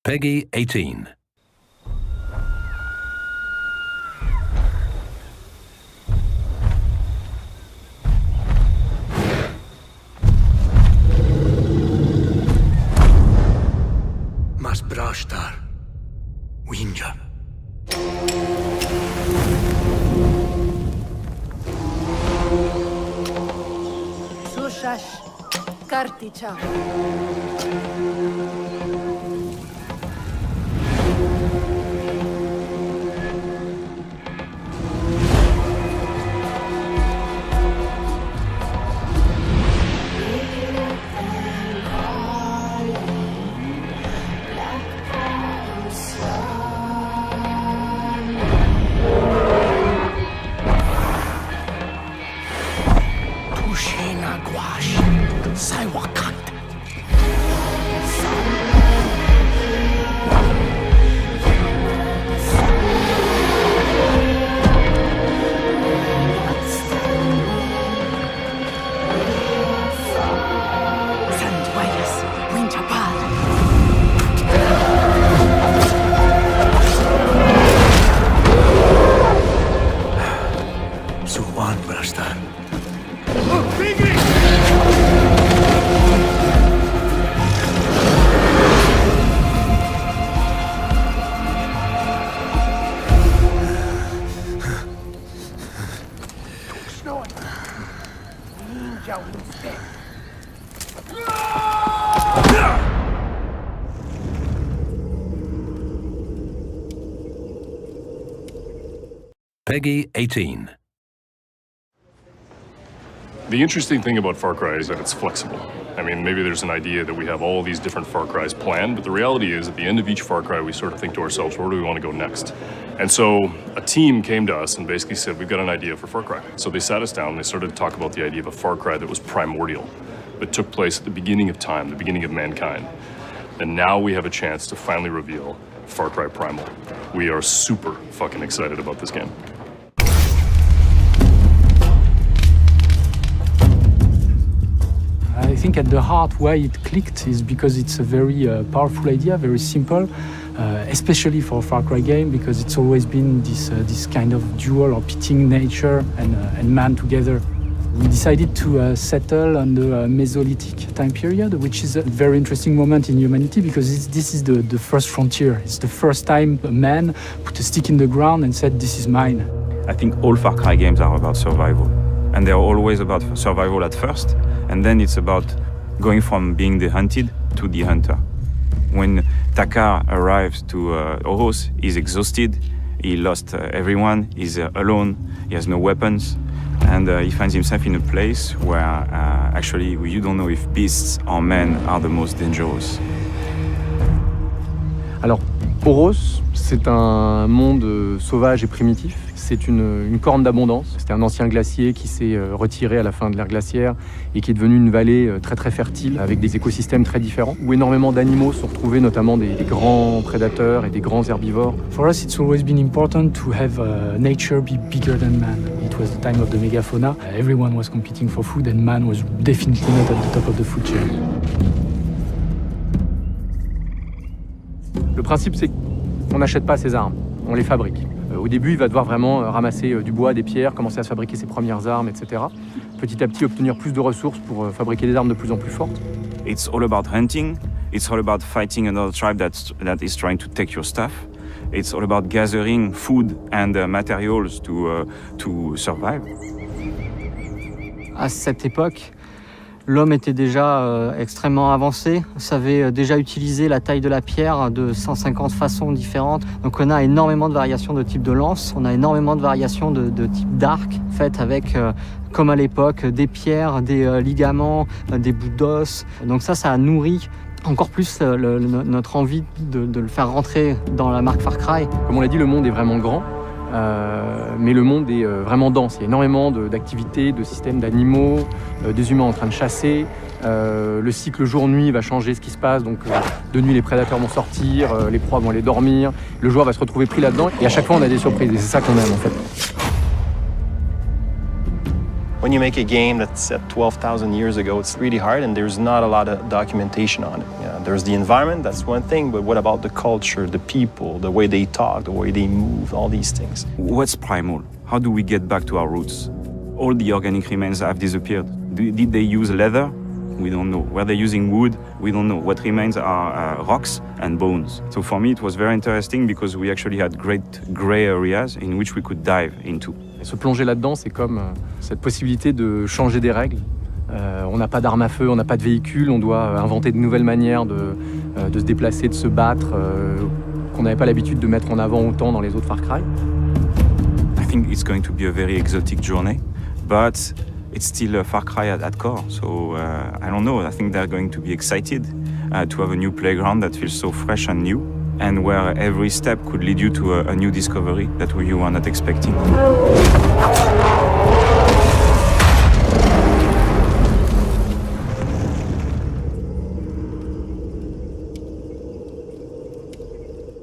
Peggy 18. Mas brashtar, Winja. Sushash, Karticha. Tushena gwash, Saiwakant. Sandwayas, Winchapad. Suwan brashtar. Peggy 18. The interesting thing about Far Cry is that it's flexible. I mean, maybe there's an idea that we have all these different Far Crys planned, but the reality is at the end of each Far Cry, we sort of think to ourselves, where do we want to go next? And so a team came to us and basically said, we've got an idea for Far Cry. So they sat us down and they started to talk about the idea of a Far Cry that was primordial, that took place at the beginning of time, the beginning of mankind. And now we have a chance to finally reveal Far Cry Primal. We are super fucking excited about this game. I think at the heart why it clicked is because it's a very powerful idea, very simple, especially for a Far Cry game, because it's always been this kind of dual or pitting nature and man together. We decided to settle on the Mesolithic time period, which is a very interesting moment in humanity because this is the first frontier. It's the first time a man put a stick in the ground and said, "This is mine." I think all Far Cry games are about survival. And they're always about survival at first, and then it's about going from being the hunted to the hunter. When Takar arrives to Oros, he's exhausted, he lost everyone, he's alone, he has no weapons, and he finds himself in a place where actually you don't know if beasts or men are the most dangerous. Alors, Oros, c'est un monde sauvage et primitif. C'est une corne d'abondance. C'était un ancien glacier qui s'est retiré à la fin de l'ère glaciaire et qui est devenu une vallée très très fertile avec des écosystèmes très différents où énormément d'animaux sont retrouvés, notamment des grands prédateurs et des grands herbivores. For us, it's always been important to have nature be bigger than man. It was the time of the megafauna. Everyone was competing for food and man was definitely not at the top of the food chain. Le principe, c'est qu'on n'achète pas ses armes, on les fabrique. Au début, il va devoir vraiment ramasser du bois, des pierres, commencer à se fabriquer ses premières armes, etc. Petit à petit, obtenir plus de ressources pour fabriquer des armes de plus en plus fortes. It's all about hunting, it's all about fighting another tribe that is trying to take your stuff. It's all about gathering food and materials to survive. À cette époque, l'homme était déjà extrêmement avancé, savait déjà utiliser la taille de la pierre de 150 façons différentes. Donc on a énormément de variations de type de lance, on a énormément de variations de type d'arc, faites avec, comme à l'époque, des pierres, des ligaments, des bouts d'os. Donc ça a nourri encore plus notre envie de le faire rentrer dans la marque Far Cry. Comme on l'a dit, le monde est vraiment grand. Mais le monde est vraiment dense. Il y a énormément d'activités, de systèmes d'animaux, des humains en train de chasser. Le cycle jour-nuit va changer ce qui se passe. Donc de nuit, les prédateurs vont sortir, les proies vont aller dormir. Le joueur va se retrouver pris là-dedans. Et à chaque fois, on a des surprises. Et c'est ça qu'on aime en fait. When you make a game that's set 12,000 years ago, it's really hard and there's not a lot of documentation on it. Yeah, there's the environment, that's one thing, but what about the culture, the people, the way they talk, the way they move, all these things? What's primal? How do we get back to our roots? All the organic remains have disappeared. Did they use leather? We don't know. Were they using wood? We don't know. What remains are rocks and bones. So for me, it was very interesting because we actually had great gray areas in which we could dive into. Et se plonger là-dedans, c'est comme cette possibilité de changer des règles. On n'a pas d'armes à feu, on n'a pas de véhicule, on doit inventer de nouvelles manières de se déplacer, de se battre, qu'on n'avait pas l'habitude de mettre en avant autant dans les autres Far Cry. I think it's going to be a very exotic journey, but it's still a Far Cry at core. So I don't know, I think they're going to be excited to have a new playground that feels so fresh and new, and where every step could lead you to a new discovery that you were not expecting.